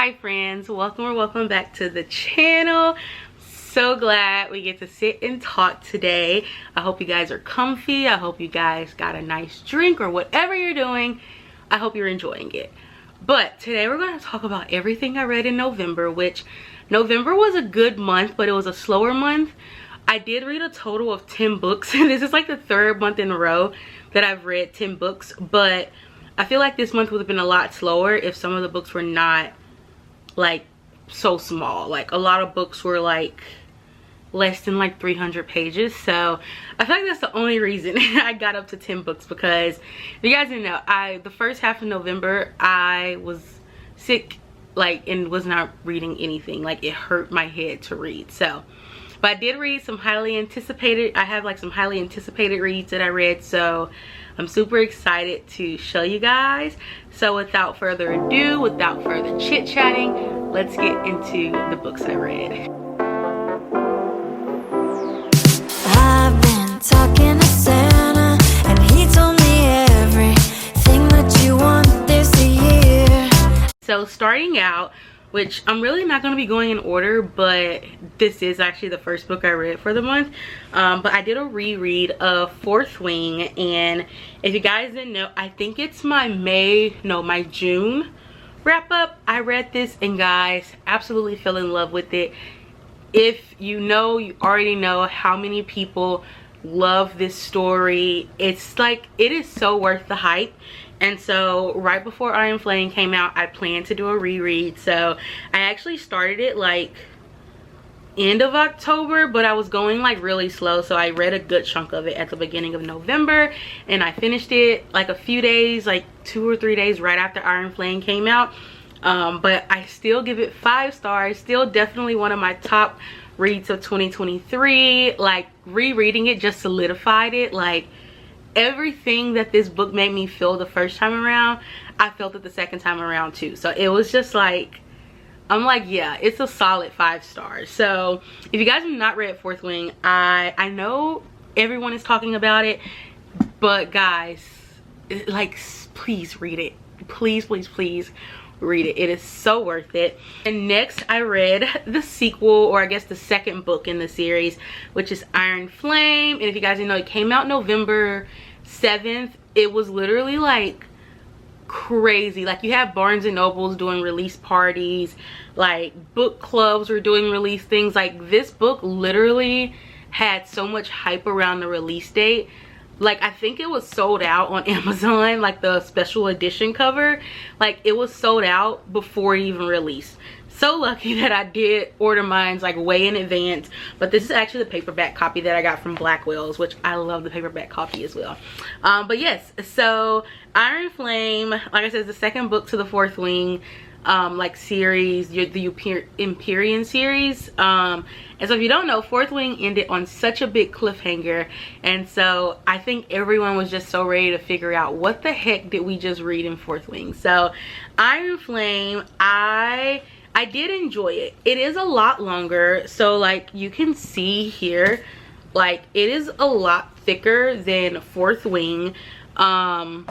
Hi friends, welcome back to the channel. So glad we get to sit and talk today. I hope you guys are comfy. I hope you guys got a nice drink or whatever you're doing. I hope you're enjoying it. But today we're going to talk about everything I read in November, which November was a good month, but it was a slower month. I did read a total of 10 books. This is like the third month in a row that I've read 10 books, but I feel like this month would have been a lot slower if some of the books were not like so small. Like a lot of books were like less than like 300 pages, so I feel like that's the only reason I got up to 10 books, because if you guys didn't know, the first half of November I was sick, like, and was not reading anything. Like it hurt my head to read. So but I did read some highly anticipated, I have like some highly anticipated reads that I read, so I'm super excited to show you guys. So without further ado, without further chit-chatting, let's get into the books I read. I've been talking to Santa, and he told me everything that you want this year. So starting out, which I'm really not going to be going in order, but this is actually the first book I read for the month. But I did a reread of Fourth Wing, and if you guys didn't know, I think it's my my June wrap up. I read this and guys, absolutely fell in love with it. If you know, you already know how many people love this story. It's like, it is so worth the hype. And so right before Iron Flame came out, I planned to do a reread. So I actually started it like end of October, but I was going like really slow. So I read a good chunk of it at the beginning of November, and I finished it like a few days, like 2 or 3 days right after Iron Flame came out. But I still give it 5 stars. Still definitely one of my top reads of 2023. Like rereading it just solidified it. Like everything that this book made me feel the first time around, I felt it the second time around too. So it was just like, I'm like, yeah, it's a solid 5 stars. So if you guys have not read Fourth Wing, I know everyone is talking about it, but guys, like, please read it. Please read it. It is so worth it. And next I read the sequel, or I guess the second book in the series, which is Iron Flame. And if you guys didn't know, it came out November 7th. It was literally like crazy. Like you have Barnes and Nobles doing release parties, like book clubs were doing release things. Like this book literally had so much hype around the release date. Like I think it was sold out on Amazon, like the special edition cover, like it was sold out before it even released. So lucky that I did order mine like way in advance. But this is actually the paperback copy that I got from Blackwell's, which I love the paperback copy as well. But yes, so Iron Flame, like I said, is the second book to the Fourth Wing like series, the Empyrean series. And so if you don't know, Fourth Wing ended on such a big cliffhanger, and so I think everyone was just so ready to figure out what the heck did we just read in Fourth Wing. So Iron Flame, I did enjoy it. It is a lot longer, so like you can see here, like it is a lot thicker than Fourth Wing. And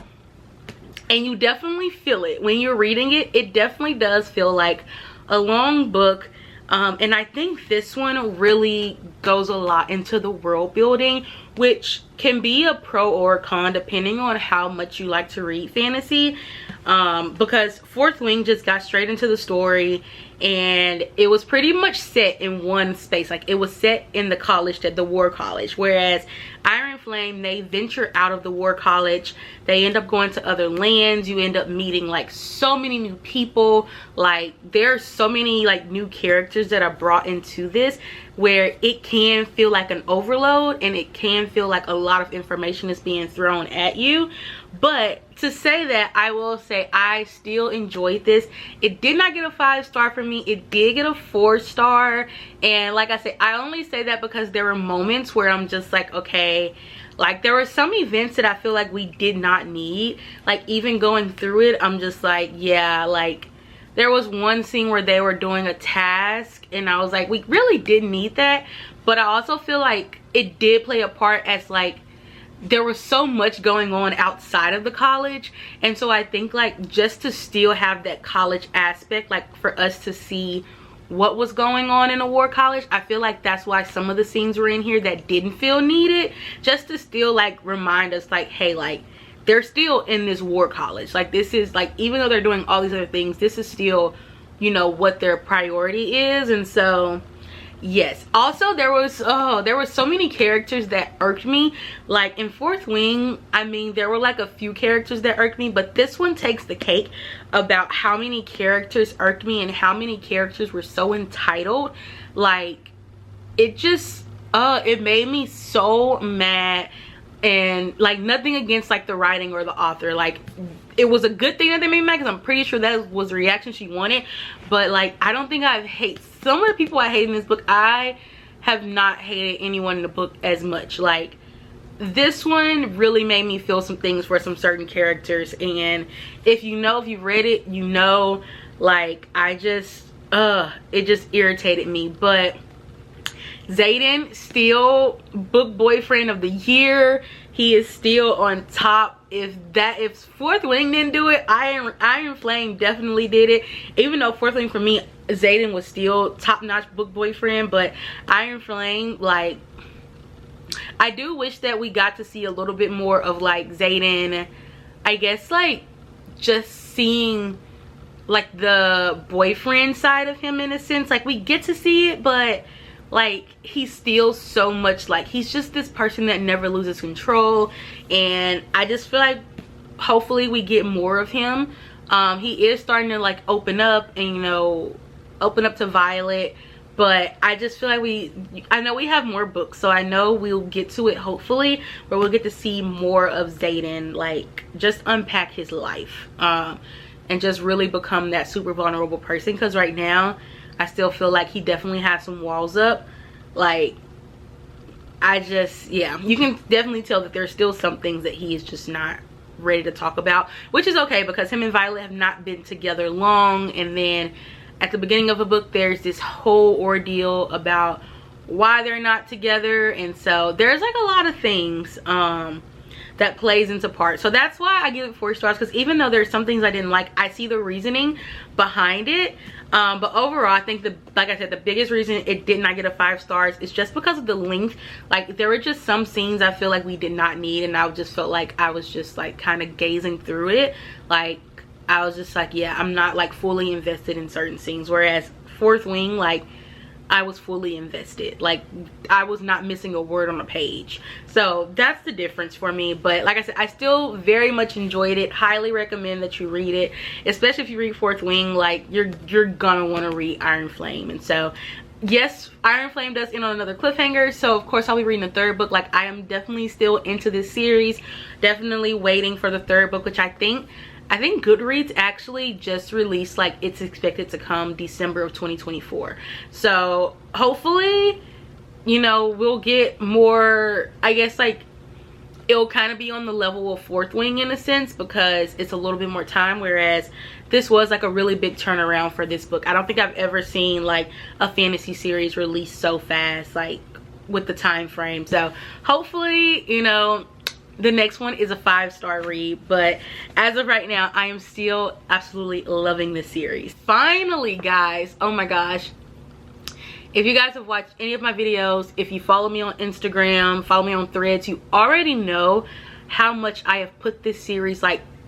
you definitely feel it when you're reading it. It definitely does feel like a long book. And I think this one really goes a lot into the world building, which can be a pro or a con depending on how much you like to read fantasy. Because Fourth Wing just got straight into the story, and it was pretty much set in one space. Like it was set in the college, the war college, whereas Iron Flame, they venture out of the war college. They end up going to other lands. You end up meeting like so many new people. Like there's so many like new characters that are brought into this, where it can feel like an overload, and it can feel like a lot of information is being thrown at you. But to say that, I will say I still enjoyed this. It did not get a 5-star for me. It did get a 4-star. And like I said, I only say that because there were moments where I'm just like, okay, like there were some events that I feel like we did not need. Like even going through it, I'm just like, yeah, like there was one scene where they were doing a task, and I was like, we really didn't need that. But I also feel like it did play a part as like there was so much going on outside of the college, and so I think like just to still have that college aspect, like for us to see what was going on in a war college, I feel like that's why some of the scenes were in here that didn't feel needed, just to still like remind us like, hey, like they're still in this war college. Like this is like, even though they're doing all these other things, this is still, you know, what their priority is. And so yes. Also, there was so many characters that irked me. Like in Fourth Wing, I mean, there were like a few characters that irked me, but this one takes the cake about how many characters irked me and how many characters were so entitled. Like it just it made me so mad. And like nothing against like the writing or the author, like it was a good thing that they made mad, because I'm pretty sure that was the reaction she wanted. But like I don't think I've hated some of the people I hate in this book. I have not hated anyone in the book as much. Like this one really made me feel some things for some certain characters, and if you've read it, you know, like I just it just irritated me. But Xaden, still book boyfriend of the year. He is still on top. If Fourth Wing didn't do it, Iron Flame definitely did it. Even though Fourth Wing for me, Xaden was still top-notch book boyfriend, but Iron Flame, like I do wish that we got to see a little bit more of like Xaden, I guess, like just seeing like the boyfriend side of him in a sense. Like we get to see it, but like he's still so much like he's just this person that never loses control, and I just feel like hopefully we get more of him. He is starting to like open up, and you know, open up to Violet, but I just feel like I know we have more books, so I know we'll get to it hopefully, where we'll get to see more of Xaden, like just unpack his life and just really become that super vulnerable person, because right now I still feel like he definitely has some walls up. Like yeah, you can definitely tell that there's still some things that he is just not ready to talk about, which is okay, because him and Violet have not been together long, and then at the beginning of the book there's this whole ordeal about why they're not together, and so there's like a lot of things that plays into part. So that's why I give it 4 stars, because even though there's some things I didn't like, I see the reasoning behind it. But overall, I think like I said, the biggest reason it did not get a 5 stars is just because of the length. Like there were just some scenes I feel like we did not need, and I just felt like I was just like kind of gazing through it. Like I was just like, yeah, I'm not like fully invested in certain scenes, whereas Fourth Wing, like I was fully invested. Like I was not missing a word on a page. So that's the difference for me. But like I said, I still very much enjoyed it. Highly recommend that you read it, especially if you read Fourth Wing. Like you're gonna want to read Iron Flame. And so yes, Iron Flame does end on another cliffhanger, so of course I'll be reading the 3rd book. Like I am definitely still into this series, definitely waiting for the 3rd book, which I think Goodreads actually just released, like it's expected to come December of 2024. So hopefully, you know, we'll get more, I guess like it'll kind of be on the level of Fourth Wing in a sense, because it's a little bit more time, whereas this was like a really big turnaround for this book. I don't think I've ever seen like a fantasy series released so fast, like with the time frame. So hopefully, you know, the next one is a 5-star read, but as of right now I am still absolutely loving this series. Finally guys, oh my gosh, if you guys have watched any of my videos, if you follow me on Instagram, follow me on Threads, you already know how much I have put this series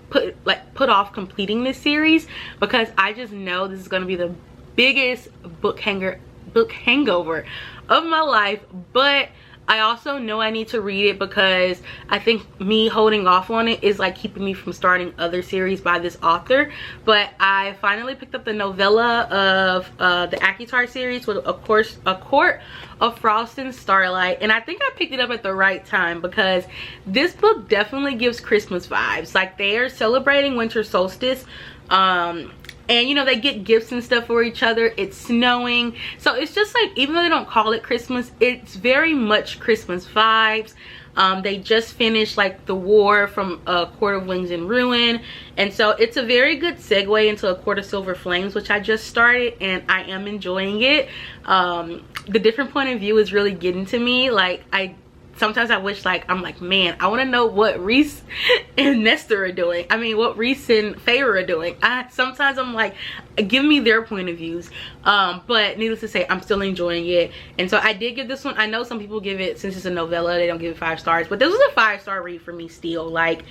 put off completing this series, because I just know this is going to be the biggest book hangover of my life. But I also know I need to read it, because I think me holding off on it is like keeping me from starting other series by this author. But I finally picked up the novella of the ACOTAR series, with of course A Court of Frost and Starlight, and I think I picked it up at the right time, because this book definitely gives Christmas vibes. Like they are celebrating winter solstice, and you know, they get gifts and stuff for each other. It's snowing, so it's just like, even though they don't call it Christmas, it's very much Christmas vibes. They just finished like the war from A Court of Wings and Ruin, and so it's a very good segue into A Court of Silver Flames, which I just started, and I am enjoying it. The different point of view is really getting to me. Like sometimes I wish, like, I'm like, man, I want to know what Reese and Nestor are doing. I mean, what Reese and Feyre are doing. Sometimes I'm like, give me their point of views. But needless to say, I'm still enjoying it. And so I did give this one, I know some people give it, since it's a novella, they don't give it 5 stars, but this was a 5-star read for me still. Like,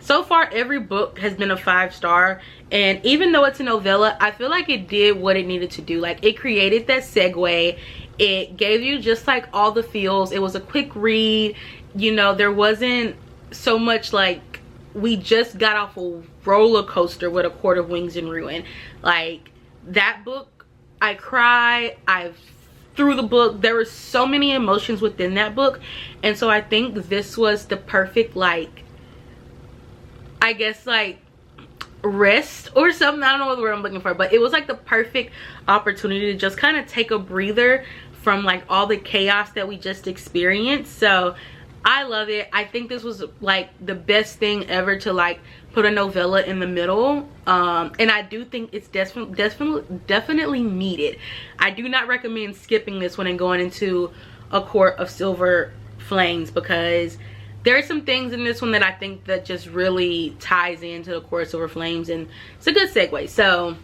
so far every book has been a 5-star, and even though it's a novella, I feel like it did what it needed to do. Like, it created that segue. It gave you just like all the feels. It was a quick read, you know. There wasn't so much like, we just got off a roller coaster with A Court of Wings and Ruin. Like, that book, I cried, I through the book. There were so many emotions within that book, and so I think this was the perfect, like, I guess, like, rest or something. I don't know what word I'm looking for, but it was like the perfect opportunity to just kind of take a breather from like all the chaos that we just experienced. So I love it. I think this was like the best thing ever to like put a novella in the middle, and I do think it's definitely needed. I do not recommend skipping this one and going into A Court of Silver Flames, because there are some things in this one that I think that just really ties into The Court of Silver Flames, and it's a good segue. So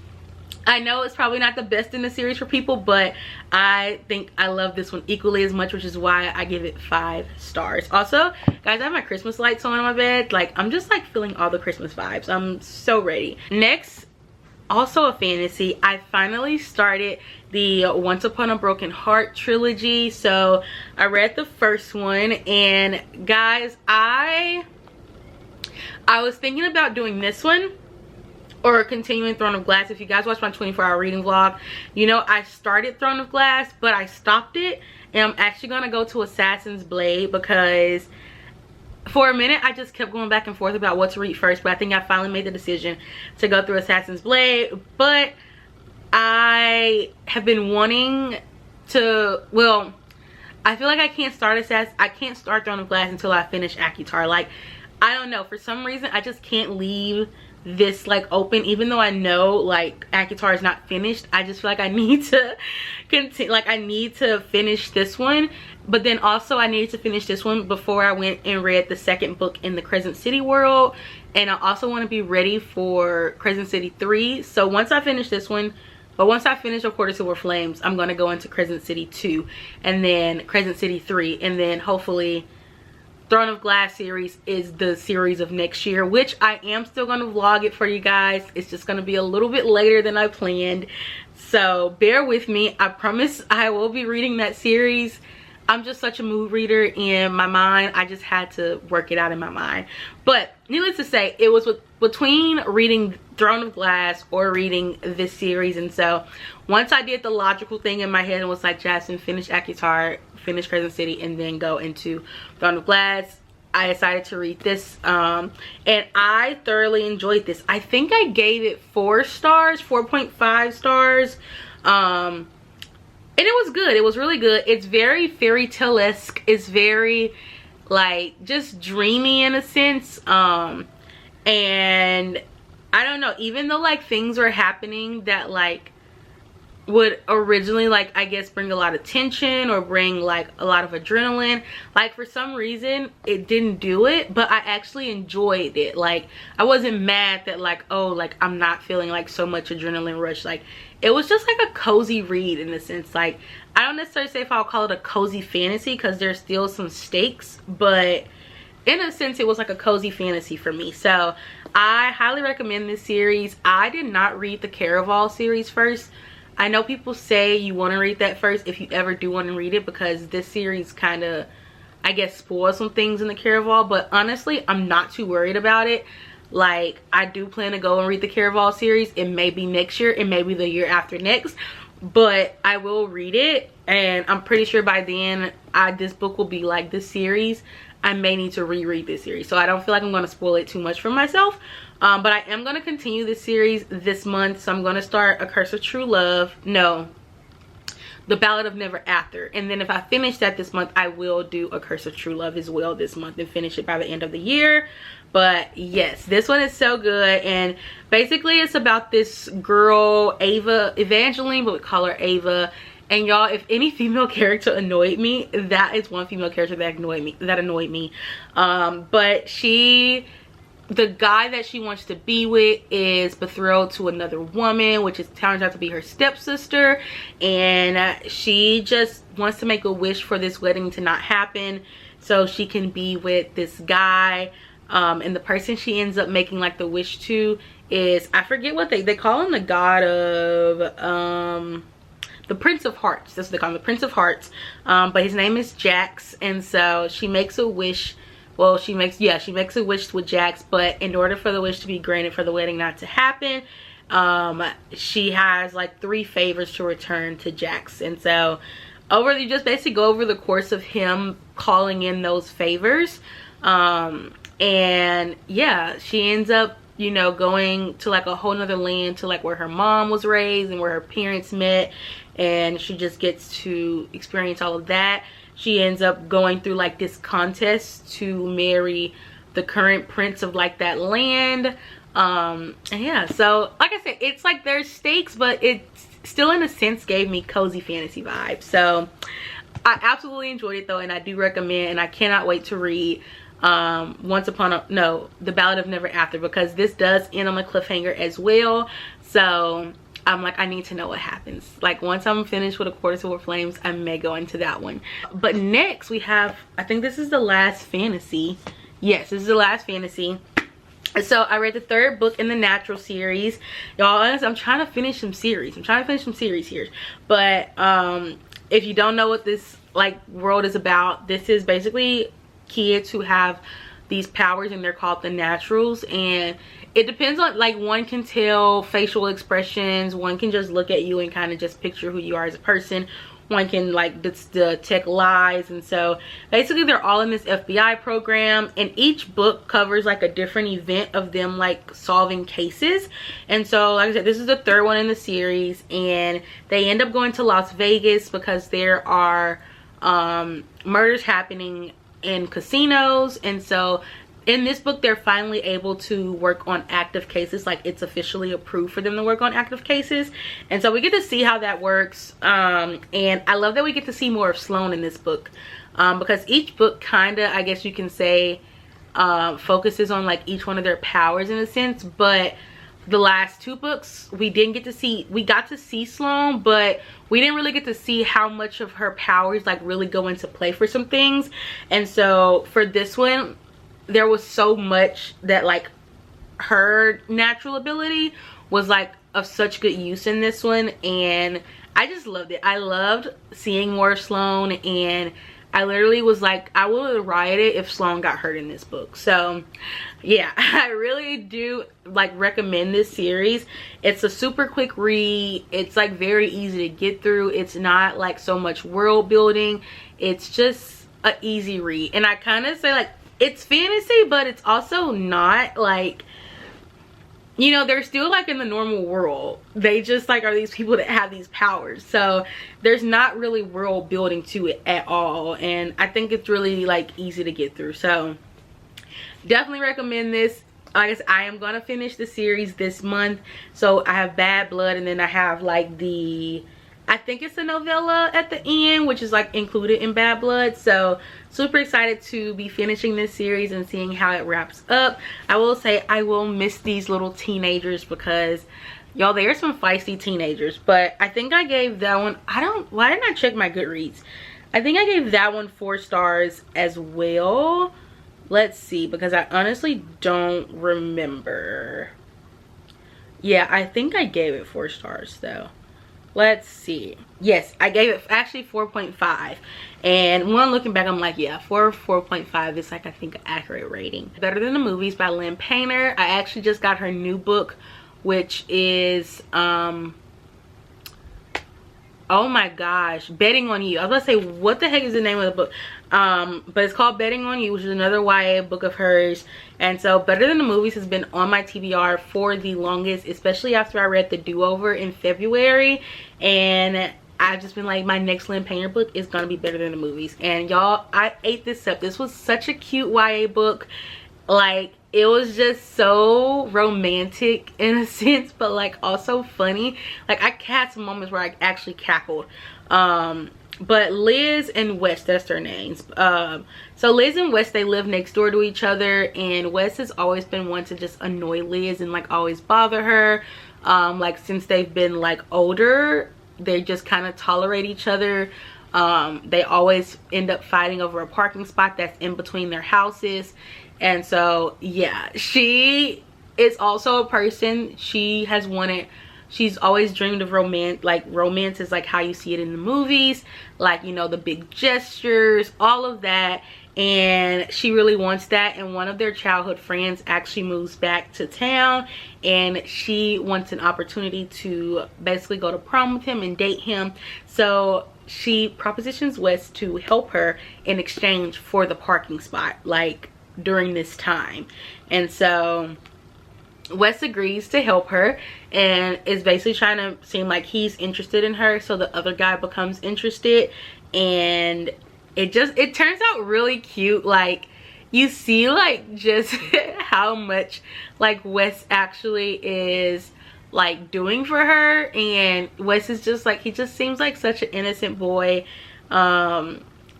I know it's probably not the best in the series for people, but I think I love this one equally as much, which is why I give it 5 stars. Also, guys, I have my Christmas lights on my bed. Like, I'm just like feeling all the Christmas vibes. I'm so ready. Next, also a fantasy. I finally started the Once Upon a Broken Heart trilogy. So I read the first one, and guys, I was thinking about doing this one or continuing Throne of Glass. If you guys watch my 24-hour reading vlog, you know I started Throne of Glass, but I stopped it, and I'm actually gonna go to Assassin's Blade, because for a minute I just kept going back and forth about what to read first, but I think I finally made the decision to go through Assassin's Blade. But I have been wanting to, well, I feel like I can't start Throne of Glass until I finish ACOTAR. Like, I don't know, for some reason I just can't leave this like open, even though I know like ACOTAR is not finished. I just feel like I need to continue, like I need to finish this one, but then also I needed to finish this one before I went and read the second book in the Crescent City world, and I also want to be ready for Crescent City 3. So once I finish this one, but once I finish A Court of Silver Flames, I'm going to go into Crescent City 2, and then Crescent City 3, and then hopefully Throne of Glass series is the series of next year, which I am still going to vlog it for you guys. It's just going to be a little bit later than I planned, so bear with me. I promise I will be reading that series. I'm just such a mood reader in my mind. I just had to work it out in my mind. But needless to say, it was between reading Throne of Glass or reading this series. And so once I did the logical thing in my head and was like, Jasmine, finish ACOTAR, finish Crescent City, and then go into Throne of Glass, I decided to read this, and I thoroughly enjoyed this. I think I gave it 4 stars, 4.5 stars. And it was good. It was really good. It's very fairy tale-esque. It's very like just dreamy in a sense. And I don't know, even though like things were happening that like would originally like I guess bring a lot of tension or bring like a lot of adrenaline, like for some reason it didn't do it, but I actually enjoyed it. Like I wasn't mad that like, oh, like I'm not feeling like so much adrenaline rush. Like it was just like a cozy read in a sense. Like I don't necessarily say if I'll call it a cozy fantasy because there's still some stakes, but in a sense it was like a cozy fantasy for me. So I highly recommend this series. I did not read the Caraval series first. I know people say you want to read that first if you ever do want to read it, because this series kind of, I guess, spoils some things in the Caraval, but honestly I'm not too worried about it. Like I do plan to go and read the Caraval series. It may be next year, it may be the year after next, but I will read it, and I'm pretty sure by then this book will be like this series. I may need to reread this series, so I don't feel like I'm going to spoil it too much for myself. But I am going to continue this series this month, so I'm going to start A Curse of True Love. No, The Ballad of Never After. And then if I finish that this month, I will do A Curse of True Love as well this month and finish it by the end of the year. But yes, this one is so good. And basically it's about this girl, Ava, Evangeline, but we call her Ava. And y'all, if any female character annoyed me, that is one female character that annoyed me. But the guy that she wants to be with is betrothed to another woman, which turns out to be her stepsister, and she just wants to make a wish for this wedding to not happen so she can be with this guy. And the person she ends up making like the wish to is, I forget what they call him, the god of the Prince of Hearts. That's what they call him, the Prince of Hearts. But his name is Jax, and so she makes a wish. Well, she makes a wish with Jax, but in order for the wish to be granted for the wedding not to happen, she has like 3 favors to return to Jax. And so you just basically go over the course of him calling in those favors. And yeah, she ends up, you know, going to like a whole nother land, to like where her mom was raised and where her parents met, and she just gets to experience all of that. She ends up going through like this contest to marry the current prince of like that land. And yeah, so like I said, it's like there's stakes, but it still in a sense gave me cozy fantasy vibes. So I absolutely enjoyed it though, and I do recommend, and I cannot wait to read The Ballad of Never After, because this does end on a cliffhanger as well. So I'm like, I need to know what happens. Like once I'm finished with A Quarter Silver Flames, I may go into that one. But next we have, I think this is the last fantasy. Yes, this is the last fantasy. So I read the 3rd book in the Natural series. Y'all, honestly, I'm trying to finish some series. Here. But if you don't know what this like world is about, this is basically kids who have these powers, and they're called the Naturals. And it depends on, like, one can tell facial expressions, one can just look at you and kind of just picture who you are as a person, one can like detect lies. And so basically they're all in this FBI program, and each book covers like a different event of them like solving cases. And so like I said, this is the 3rd one in the series, and they end up going to Las Vegas because there are murders happening in casinos. And so in this book, they're finally able to work on active cases. Like it's officially approved for them to work on active cases. And so we get to see how that works. And I love that we get to see more of Sloane in this book, because each book kind of, I guess you can say, focuses on like each one of their powers in a sense. But the last 2 books, we got to see Sloane, but we didn't really get to see how much of her powers like really go into play for some things. And so for this one, there was so much that like her natural ability was like of such good use in this one, and I just loved it. I loved seeing more of Sloane, and I literally was like, I would have rioted if Sloane got hurt in this book. So yeah, I really do like recommend this series. It's a super quick read. It's like very easy to get through. It's not like so much world building. It's just an easy read. And I kind of say like, it's fantasy, but it's also not like, you know, they're still like in the normal world. They just like are these people that have these powers. So there's not really world building to it at all. And I think it's really like easy to get through. So definitely recommend this. Like I said, I am gonna finish the series this month. So I have Bad Blood, and then I have like I think it's a novella at the end, which is like included in Bad Blood. So super excited to be finishing this series and seeing how it wraps up. I will say I will miss these little teenagers, because y'all, they are some feisty teenagers. But I think I gave that one, why didn't I check my Goodreads? I think I gave that one 4 stars as well. Let's see, because I honestly don't remember. Yeah, I think I gave it 4 stars though. Let's see. Yes, I gave it actually 4.5. And when I'm looking back, I'm like, yeah, 4.5 is like, I think, an accurate rating. Better Than the Movies by Lynn Painter. I actually just got her new book, which is oh my gosh, Betting on You. I was gonna say, what the heck is the name of the book? But it's called Betting on You, which is another YA book of hers. And so Better Than the Movies has been on my TBR for the longest, especially after I read The Do-Over in February. And I've just been like, my next Lynn Painter book is gonna be Better Than the Movies. And y'all, I ate this up. This was such a cute YA book. Like, it was just so romantic in a sense, but like also funny. Like I had some moments where I actually cackled. But Liz and Wes, that's their names. So Liz and Wes, they live next door to each other, and Wes has always been one to just annoy Liz and like always bother her. Like since they've been like older, they just kind of tolerate each other. They always end up fighting over a parking spot that's in between their houses. And so yeah, she is also a person, she has wanted, she's always dreamed of romance. Like romance is like how you see it in the movies, like, you know, the big gestures, all of that. And she really wants that. And one of their childhood friends actually moves back to town, and she wants an opportunity to basically go to prom with him and date him. So she propositions Wes to help her in exchange for the parking spot, like during this time. And so Wes agrees to help her and is basically trying to seem like he's interested in her, so the other guy becomes interested. And it turns out really cute. Like you see like just how much like Wes actually is like doing for her, and Wes is just like, he just seems like such an innocent boy.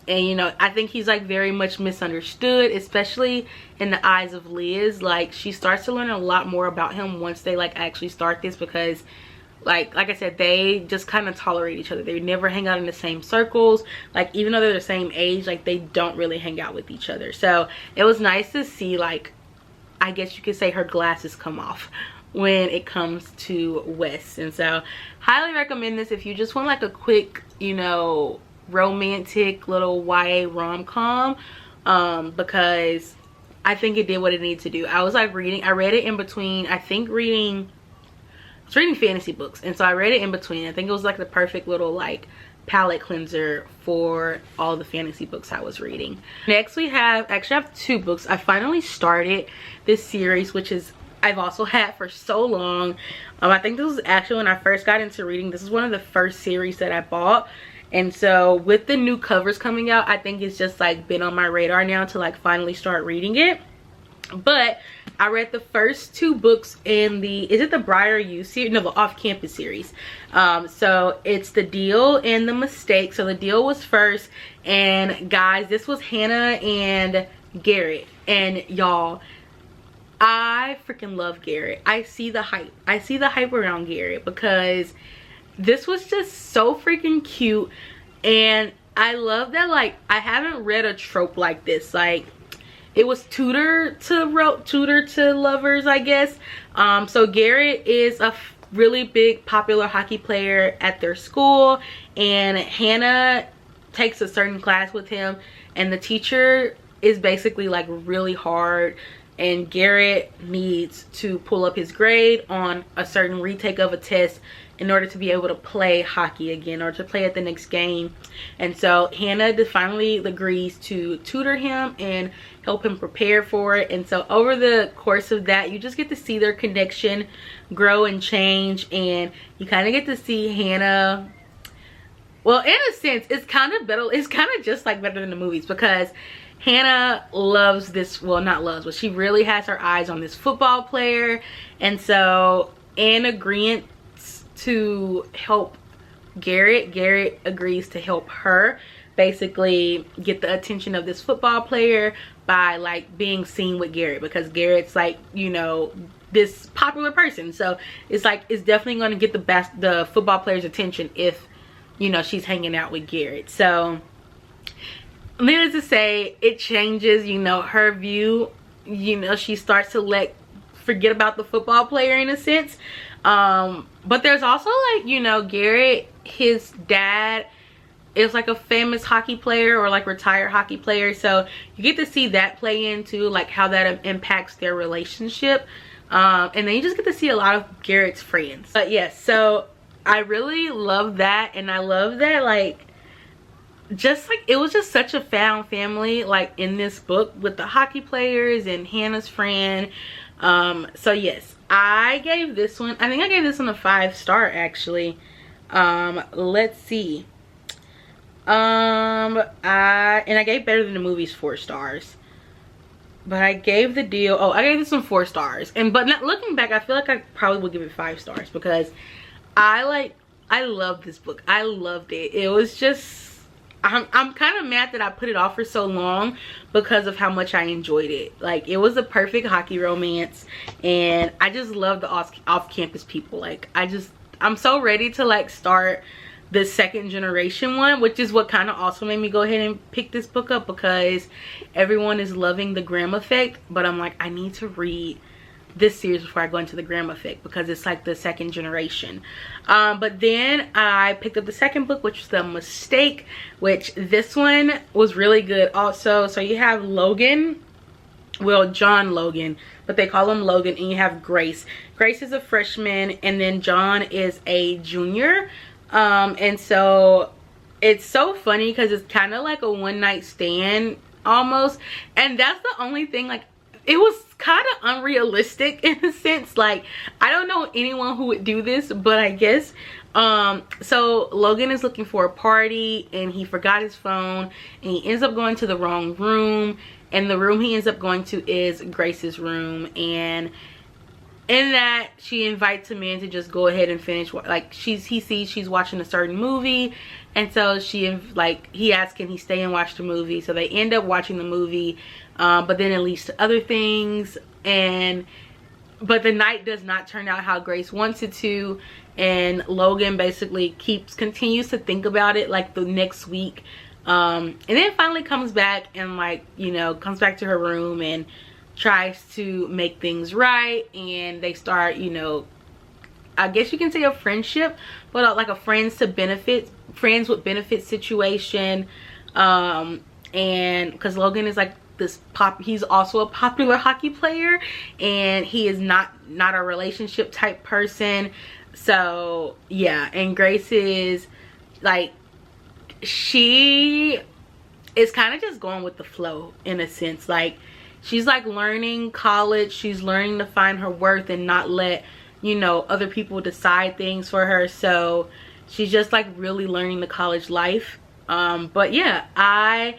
And you know, I think he's like very much misunderstood, especially in the eyes of Liz. Like she starts to learn a lot more about him once they like actually start this, because like I said, they just kind of tolerate each other. They never hang out in the same circles. Like even though they're the same age, like they don't really hang out with each other. So it was nice to see, like, I guess you could say her glasses come off when it comes to Wes. And so highly recommend this if you just want like a quick, you know, romantic little YA rom-com, because I think it did what it needed to do. I was like I read it in between, I was reading fantasy books, and so I read it in between. I think it was like the perfect little like palette cleanser for all the fantasy books I was reading. Next we have, actually I have two books. I finally started this series, which is I've also had for so long. I think this was actually when I first got into reading. This is one of the first series that I bought. And so with the new covers coming out, I think it's just like been on my radar now to like finally start reading it. But I read the first two books in the, is it the Briar U series? No, the Off-Campus series. So it's The Deal and The Mistake. So The Deal was first, and guys, this was Hannah and Garrett. And y'all, I freaking love Garrett. I see the hype. I see the hype around Garrett because this was just so freaking cute. And I love that, like, I haven't read a trope like this. Like, it was tutor to lovers, I guess. So Garrett is a really big popular hockey player at their school, and Hannah takes a certain class with him, and the teacher is basically like really hard, and Garrett needs to pull up his grade on a certain retake of a test in order to be able to play hockey again, or to play at the next game. And so Hannah finally agrees to tutor him and help him prepare for it. And so over the course of that, you just get to see their connection grow and change, and you kind of get to see Hannah, well, in a sense, it's kind of better, it's kind of just like better than the movies, because Hannah loves this, well, not loves, but she really has her eyes on this football player. And so in agreement to help Garrett agrees to help her basically get the attention of this football player by like being seen with Garrett, because Garrett's like, you know, this popular person. So it's like, it's definitely going to get the football player's attention if, you know, she's hanging out with Garrett. So needless to say, it changes, you know, her view. You know, she starts to forget about the football player in a sense. But there's also like, you know, Garrett, his dad is like a famous hockey player, or like retired hockey player. So you get to see that play into like how that impacts their relationship. And then you just get to see a lot of Garrett's friends. But yes, so I really love that. And I love that, like, just like it was just such a found family like in this book with the hockey players and Hannah's friend. So yes, I gave this one, I think I gave this one a 5-star actually. Let's see. I gave Better Than the Movies 4 stars. but I gave the deal, I gave this one 4 stars. But not looking back, I feel like I probably would give it 5 stars because I love this book. I loved it. It was just, I'm kind of mad that I put it off for so long because of how much I enjoyed it. Like, it was a perfect hockey romance, and I just love the off-campus people. Like, I'm so ready to like start the 2nd generation one, which is what kind of also made me go ahead and pick this book up, because everyone is loving the Graham Effect, but I'm like, I need to read this series before I go into the Graham Effect because it's like the 2nd generation. But then I picked up the 2nd book, which was The Mistake, which this one was really good also. So you have Logan, well, John Logan, but they call him Logan, and you have Grace. Grace is a freshman, and then John is a junior. And so it's so funny because it's kind of like a one-night stand almost, and that's the only thing. Like, it was kind of unrealistic in a sense. Like, I don't know anyone who would do this, but I guess so Logan is looking for a party, and he forgot his phone, and he ends up going to the wrong room, and the room he ends up going to is Grace's room. And in that, she invites him in to just go ahead and finish, like, he sees she's watching a certain movie, and so he asks, can he stay and watch the movie? So they end up watching the movie, but then it leads to other things, but the night does not turn out how Grace wants it to, and Logan basically continues to think about it like the next week, and then finally comes back and, like, you know, comes back to her room and tries to make things right, and they start, you know, I guess you can say a friendship, but like a friends with benefits situation. And because Logan is like he's also a popular hockey player, and he is not a relationship type person. So yeah, and Grace is like, she is kind of just going with the flow in a sense. Like, she's like learning college, she's learning to find her worth and not let, you know, other people decide things for her. So she's just like really learning the college life. But yeah, I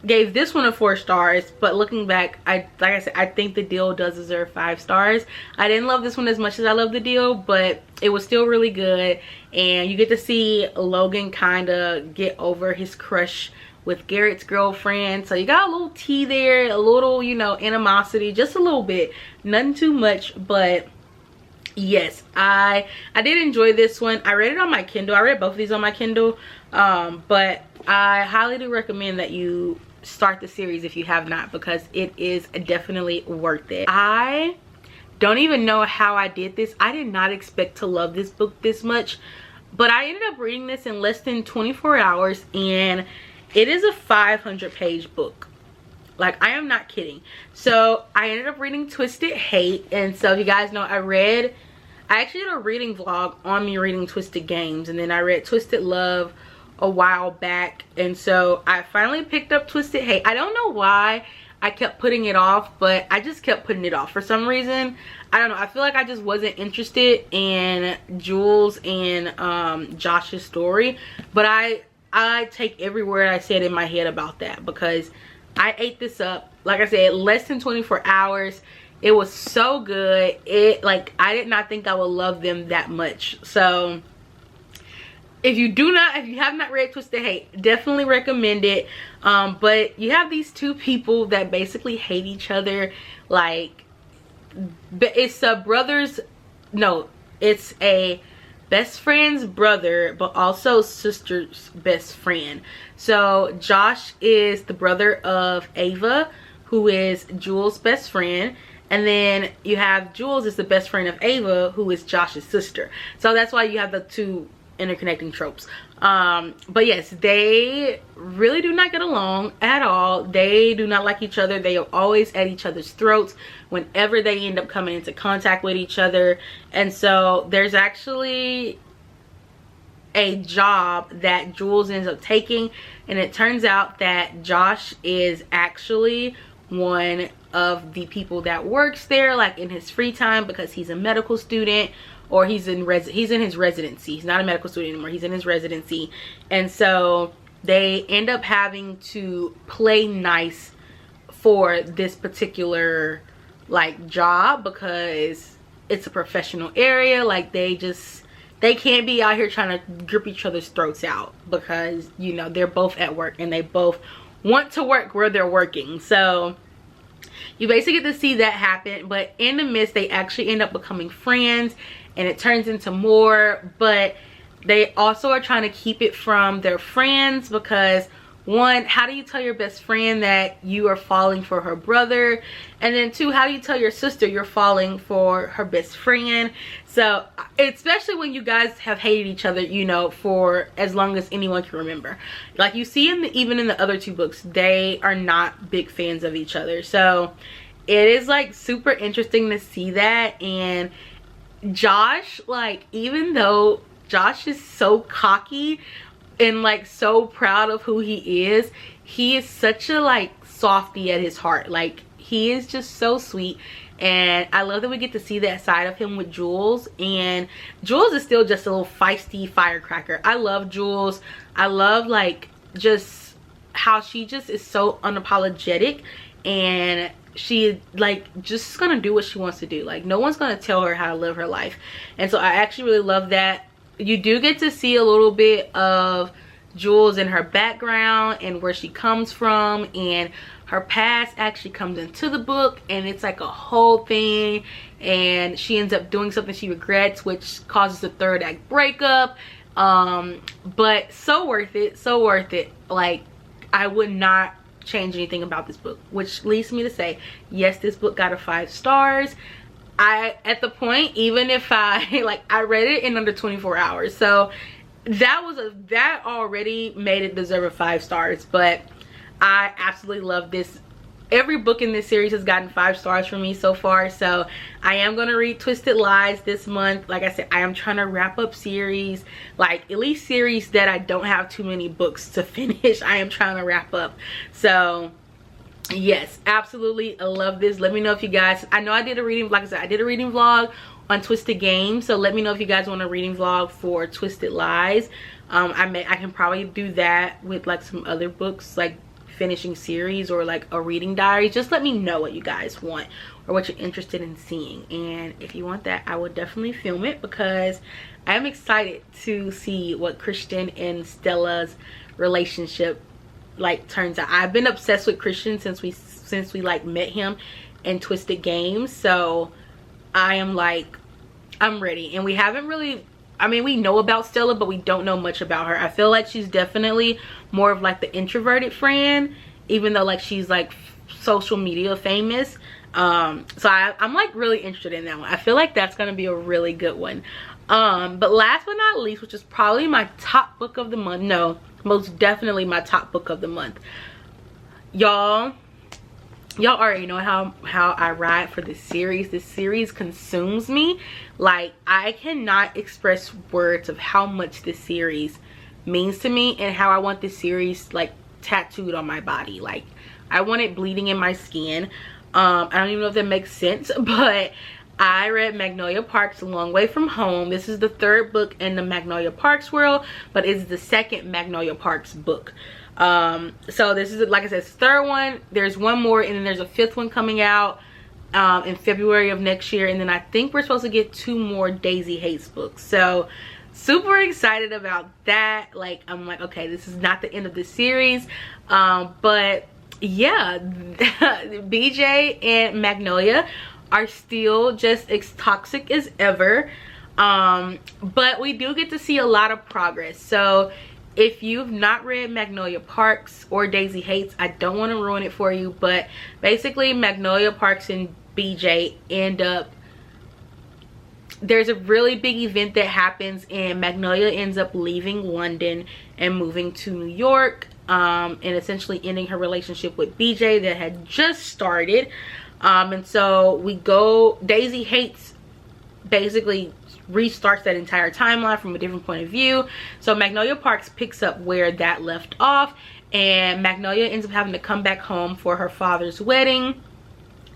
gave this one a 4 stars, but looking back, like I said, I think The Deal does deserve 5 stars. I didn't love this one as much as I love The Deal, but it was still really good, and you get to see Logan kind of get over his crush with Garrett's girlfriend. So you got a little tea there, a little, you know, animosity, just a little bit, nothing too much. But yes, I did enjoy this one. I read it on my Kindle. I read both of these on my Kindle, but I highly do recommend that you start the series if you have not, because it is definitely worth it. I don't even know how I did this. I did not expect to love this book this much, but I ended up reading this in less than 24 hours, and it is a 500-page book. Like, I am not kidding. So I ended up reading Twisted Hate, and so if you guys know, I actually did a reading vlog on me reading Twisted Games, and then I read Twisted Love a while back, and so I finally picked up Twisted Hate. I don't know why I kept putting it off, but I just kept putting it off for some reason. I don't know, I feel like I just wasn't interested in Jules and Josh's story, but I take every word I said in my head about that, because I ate this up. Like I said, less than 24 hours. It was so good. I did not think I would love them that much. So if you have not read Twisted Hate, definitely recommend it. But you have these two people that basically hate each other. Like, it's it's a best friend's brother, but also sister's best friend. So Josh is the brother of Ava, who is Jules' best friend, and then you have Jules is the best friend of Ava, who is Josh's sister. So that's why you have the two interconnecting tropes. But yes, they really do not get along at all. They do not like each other. They are always at each other's throats whenever they end up coming into contact with each other. And so there's actually a job that Jules ends up taking, and it turns out that Josh is actually one of the people that works there, like in his free time, because he's a medical student, or he's in his residency. He's not a medical student anymore, he's in his residency. And so they end up having to play nice for this particular like job, because it's a professional area. Like they can't be out here trying to grip each other's throats out, because you know they're both at work and they both want to work where they're working. So you basically get to see that happen, but in the midst they actually end up becoming friends, and it turns into more. But they also are trying to keep it from their friends, because one, how do you tell your best friend that you are falling for her brother? And then two, how do you tell your sister you're falling for her best friend? So especially when you guys have hated each other, you know, for as long as anyone can remember. Like you see even in the other two books, they are not big fans of each other. So it is like super interesting to see that. And Josh, like, even though Josh is so cocky and like so proud of who he is such a like softie at his heart. Like he is just so sweet, and I love that we get to see that side of him with Jules. And Jules is still just a little feisty firecracker. I love Jules. I love like just how she just is so unapologetic, and she like just gonna do what she wants to do. Like no one's gonna tell her how to live her life. And so I actually really love that. You do get to see a little bit of Jules in her background and where she comes from, and her past actually comes into the book, and it's like a whole thing. And she ends up doing something she regrets, which causes the third act breakup. But so worth it, so worth it. Like I would not change anything about this book, which leads me to say, yes, this book got a 5 stars. At the point, even if I read it in under 24 hours, so that already made it deserve a 5 stars. But I absolutely love this. Every book in this series has gotten 5 stars from me so far. So I am going to read Twisted Lies this month. Like I said, I am trying to wrap up series, like at least series that I don't have too many books to finish. I am trying to wrap up. So yes, absolutely, I love this. Let me know if you guys, I know I did a reading, like I said, I did a reading vlog on Twisted Games, so let me know if you guys want a reading vlog for Twisted Lies. I can probably do that with like some other books, like finishing series or like a reading diary. Just let me know what you guys want or what you're interested in seeing, and if you want that, I will definitely film it, because I'm excited to see what Christian and Stella's relationship like turns out. I've been obsessed with Christian since we like met him in Twisted Games. So I am like, I'm ready. And we haven't really, I mean, we know about Stella, but we don't know much about her. I feel like she's definitely more of like the introverted friend, even though like she's like social media famous. So I'm like really interested in that one. I feel like that's gonna be a really good one. But last but not least, which is probably my top book of the month, no, most definitely my top book of the month, y'all already know how I ride for this series. This series consumes me. Like I cannot express words of how much this series means to me, and how I want this series like tattooed on my body. Like I want it bleeding in my skin. I don't even know if that makes sense, but I read Magnolia Parks A Long Way From Home. This is the 3rd book in the Magnolia Parks world, but it's the 2nd Magnolia Parks book. So this is, like I said, it's the 3rd one. There's one more, and then there's a 5th one coming out in February of next year, and then I think we're supposed to get 2 more Daisy Hates books. So super excited about that. Like I'm like, okay, this is not the end of the series, but yeah, BJ and Magnolia are still just as toxic as ever, but we do get to see a lot of progress. So if you've not read Magnolia Parks or Daisy Hates, I don't want to ruin it for you, but basically Magnolia Parks and BJ end up, there's a really big event that happens, and Magnolia ends up leaving London and moving to New York, and essentially ending her relationship with BJ that had just started. And so we go, Daisy Hates basically restarts that entire timeline from a different point of view. So Magnolia Parks picks up where that left off, and Magnolia ends up having to come back home for her father's wedding.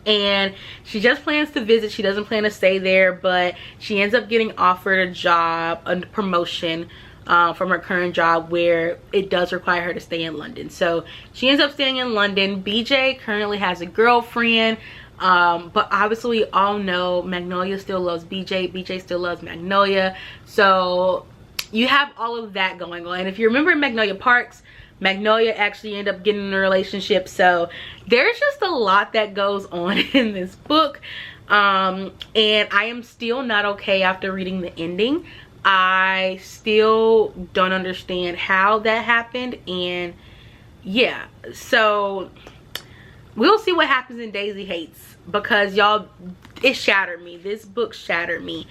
And she just plans to visit. She doesn't plan to stay there, but she ends up getting offered a job, a promotion, from her current job where it does require her to stay in London. So she ends up staying in London. BJ currently has a girlfriend, but obviously we all know Magnolia still loves BJ. BJ still loves Magnolia. So you have all of that going on. And if you remember in Magnolia Parks, Magnolia actually ended up getting in a relationship. So there's just a lot that goes on in this book. And I am still not okay after reading the ending. I still don't understand how that happened. And yeah, so we'll see what happens in Daisy Hates, because y'all, it shattered me. This book shattered me.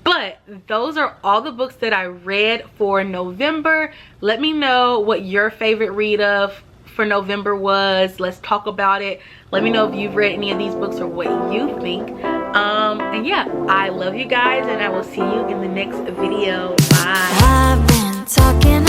But those are all the books that I read for November. Let me know what your favorite read of for November was. Let's talk about it. Let me know if you've read any of these books or what you think. And yeah, I love you guys, and I will see you in the next video. Bye. I've been talking